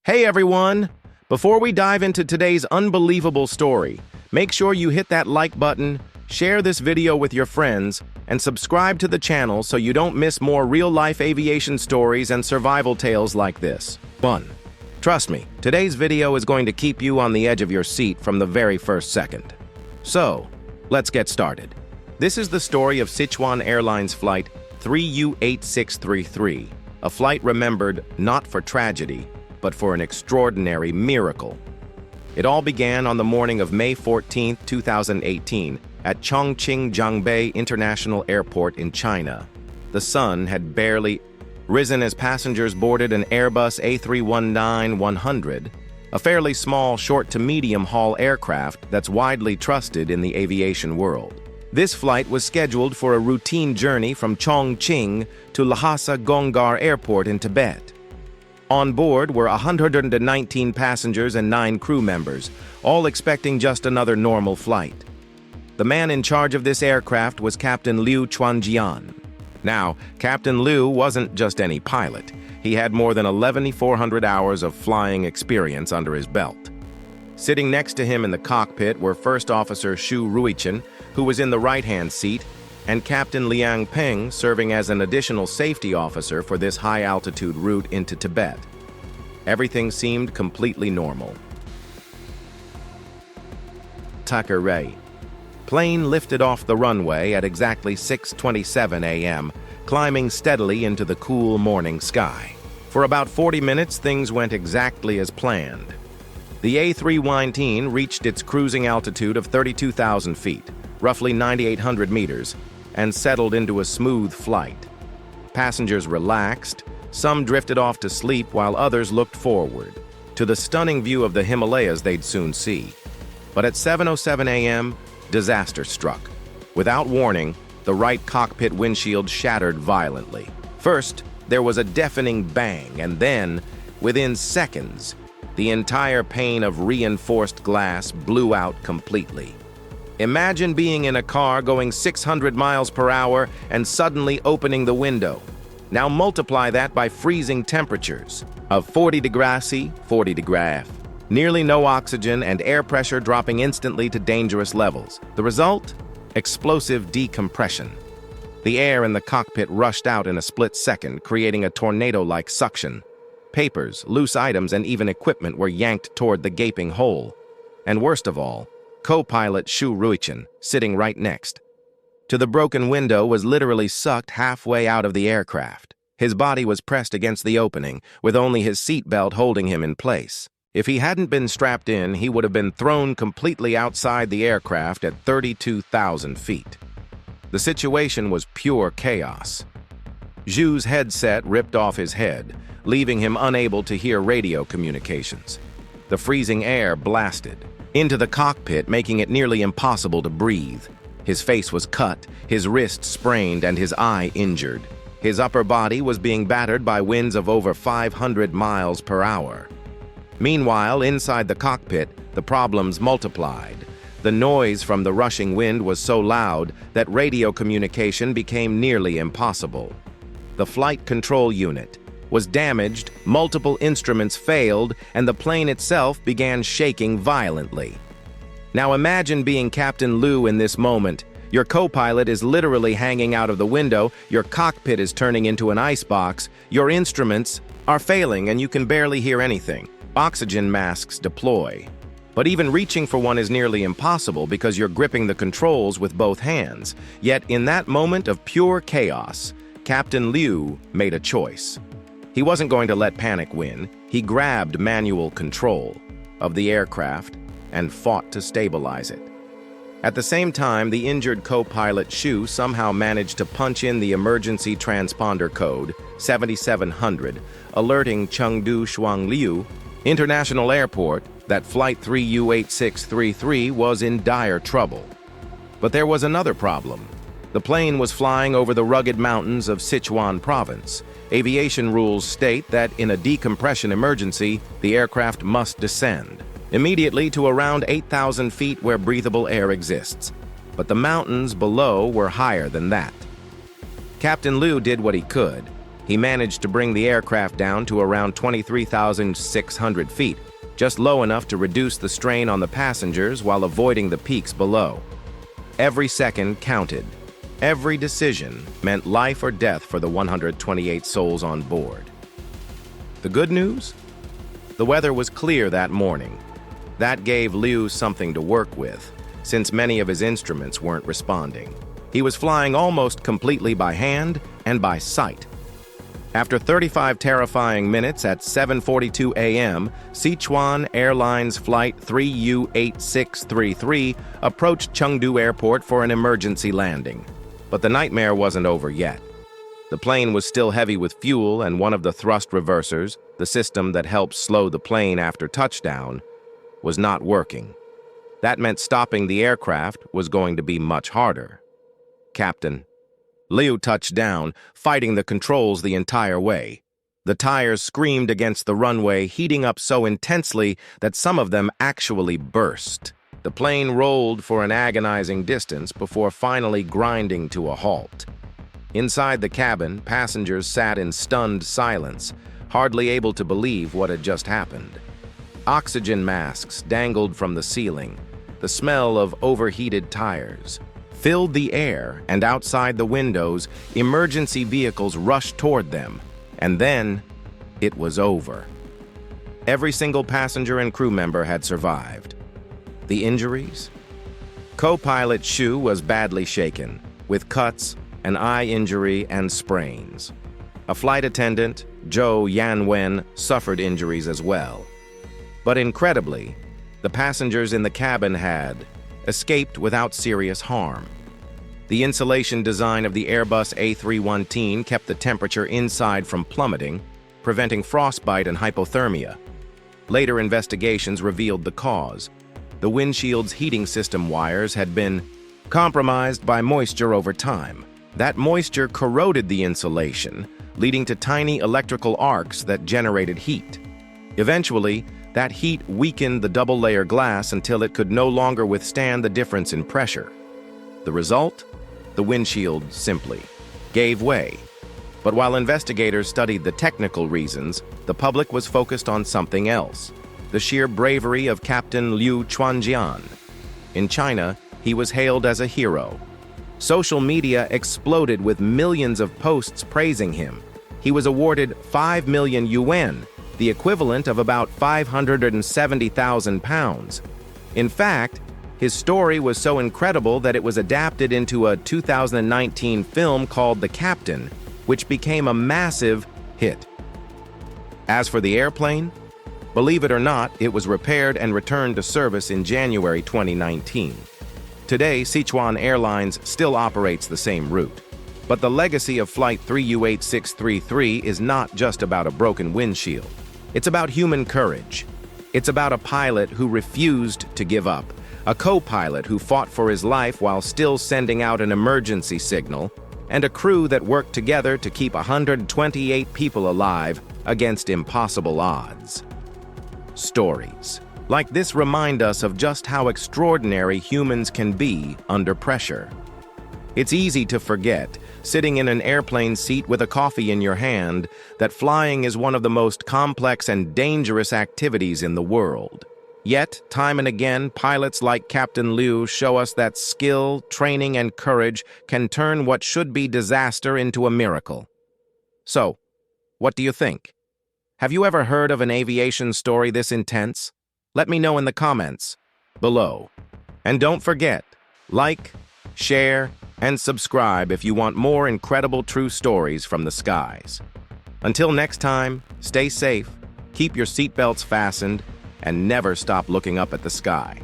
Hey everyone! Before we dive into today's unbelievable story, make sure you hit that like button, share this video with your friends, and subscribe to the channel so you don't miss more real-life aviation stories and survival tales like this. 1. Trust me, today's video is going to keep you on the edge of your seat from the very first second. So, let's get started. This is the story of Sichuan Airlines Flight 3U8633, a flight remembered not for tragedy, but for an extraordinary miracle. It all began on the morning of May 14, 2018, at Chongqing Zhangbei International Airport in China. The sun had barely risen as passengers boarded an Airbus A319-100, a fairly small short-to-medium-haul aircraft that's widely trusted in the aviation world. This flight was scheduled for a routine journey from Chongqing to Lhasa Gonggar Airport in Tibet. On board were 119 passengers and 9 crew members, all expecting just another normal flight. The man in charge of this aircraft was Captain Liu Chuanjian. Now, Captain Liu wasn't just any pilot. He had more than 1,100 hours of flying experience under his belt. Sitting next to him in the cockpit were First Officer Xu Ruichen, who was in the right-hand seat, and Captain Liang Peng, serving as an additional safety officer for this high-altitude route into Tibet. Everything seemed completely normal. Tucker Ray. Plane lifted off the runway at exactly 6:27 a.m., climbing steadily into the cool morning sky. For about 40 minutes, things went exactly as planned. The A319 reached its cruising altitude of 32,000 feet, roughly 9,800 meters, and settled into a smooth flight. Passengers relaxed, some drifted off to sleep while others looked forward to the stunning view of the Himalayas they'd soon see. But at 7:07 a.m., disaster struck. Without warning, the right cockpit windshield shattered violently. First, there was a deafening bang, and then, within seconds, the entire pane of reinforced glass blew out completely. Imagine being in a car going 600 miles per hour and suddenly opening the window. Now multiply that by freezing temperatures of 40 degrees C, 40 degrees F. Nearly no oxygen and air pressure dropping instantly to dangerous levels. The result? Explosive decompression. The air in the cockpit rushed out in a split second, creating a tornado-like suction. Papers, loose items, and even equipment were yanked toward the gaping hole. And worst of all, co-pilot Xu Ruichen, sitting right next to the broken window, was literally sucked halfway out of the aircraft. His body was pressed against the opening, with only his seatbelt holding him in place. If he hadn't been strapped in, he would have been thrown completely outside the aircraft at 32,000 feet. The situation was pure chaos. Xu's headset ripped off his head, leaving him unable to hear radio communications. The freezing air blasted into the cockpit, making it nearly impossible to breathe. His face was cut, his wrist sprained, and his eye injured. His upper body was being battered by winds of over 500 miles per hour. Meanwhile, inside the cockpit, the problems multiplied. The noise from the rushing wind was so loud that radio communication became nearly impossible. The flight control unit was damaged, multiple instruments failed, and the plane itself began shaking violently. Now imagine being Captain Liu in this moment. Your co-pilot is literally hanging out of the window, your cockpit is turning into an icebox, your instruments are failing and you can barely hear anything. Oxygen masks deploy. But even reaching for one is nearly impossible because you're gripping the controls with both hands. Yet in that moment of pure chaos, Captain Liu made a choice. He wasn't going to let panic win. He grabbed manual control of the aircraft and fought to stabilize it. At the same time, the injured co-pilot Xu somehow managed to punch in the emergency transponder code 7700, alerting Chengdu Shuangliu International Airport that Flight 3U8633 was in dire trouble. But there was another problem. The plane was flying over the rugged mountains of Sichuan Province. Aviation rules state that in a decompression emergency, the aircraft must descend immediately to around 8,000 feet where breathable air exists. But the mountains below were higher than that. Captain Liu did what he could. He managed to bring the aircraft down to around 23,600 feet, just low enough to reduce the strain on the passengers while avoiding the peaks below. Every second counted. Every decision meant life or death for the 128 souls on board. The good news? The weather was clear that morning. That gave Liu something to work with, since many of his instruments weren't responding. He was flying almost completely by hand and by sight. After 35 terrifying minutes at 7:42 a.m., Sichuan Airlines Flight 3U8633 approached Chengdu Airport for an emergency landing. But the nightmare wasn't over yet. The plane was still heavy with fuel, and one of the thrust reversers, the system that helps slow the plane after touchdown, was not working. That meant stopping the aircraft was going to be much harder. Captain. Liu touched down, fighting the controls the entire way. The tires screamed against the runway, heating up so intensely that some of them actually burst. The plane rolled for an agonizing distance before finally grinding to a halt. Inside the cabin, passengers sat in stunned silence, hardly able to believe what had just happened. Oxygen masks dangled from the ceiling. The smell of overheated tires filled the air, and outside the windows, emergency vehicles rushed toward them. And then, it was over. Every single passenger and crew member had survived. The injuries? Co-pilot Xu was badly shaken, with cuts, an eye injury, and sprains. A flight attendant, Zhou Yanwen, suffered injuries as well. But incredibly, the passengers in the cabin had escaped without serious harm. The insulation design of the Airbus A319 kept the temperature inside from plummeting, preventing frostbite and hypothermia. Later investigations revealed the cause. The windshield's heating system wires had been compromised by moisture over time. That moisture corroded the insulation, leading to tiny electrical arcs that generated heat. Eventually, that heat weakened the double-layer glass until it could no longer withstand the difference in pressure. The result? The windshield simply gave way. But while investigators studied the technical reasons, the public was focused on something else: the sheer bravery of Captain Liu Chuanjian. In China, he was hailed as a hero. Social media exploded with millions of posts praising him. He was awarded 5 million yuan, the equivalent of about 570,000 pounds. In fact, his story was so incredible that it was adapted into a 2019 film called The Captain, which became a massive hit. As for the airplane, believe it or not, it was repaired and returned to service in January 2019. Today, Sichuan Airlines still operates the same route. But the legacy of Flight 3U8633 is not just about a broken windshield. It's about human courage. It's about a pilot who refused to give up, a co-pilot who fought for his life while still sending out an emergency signal, and a crew that worked together to keep 128 people alive against impossible odds. Stories like this remind us of just how extraordinary humans can be under pressure. It's easy to forget, sitting in an airplane seat with a coffee in your hand, that flying is one of the most complex and dangerous activities in the world. Yet, time and again, pilots like Captain Liu show us that skill, training, and courage can turn what should be disaster into a miracle. So, what do you think? Have you ever heard of an aviation story this intense? Let me know in the comments below. And don't forget, like, share, and subscribe if you want more incredible true stories from the skies. Until next time, stay safe, keep your seatbelts fastened, and never stop looking up at the sky.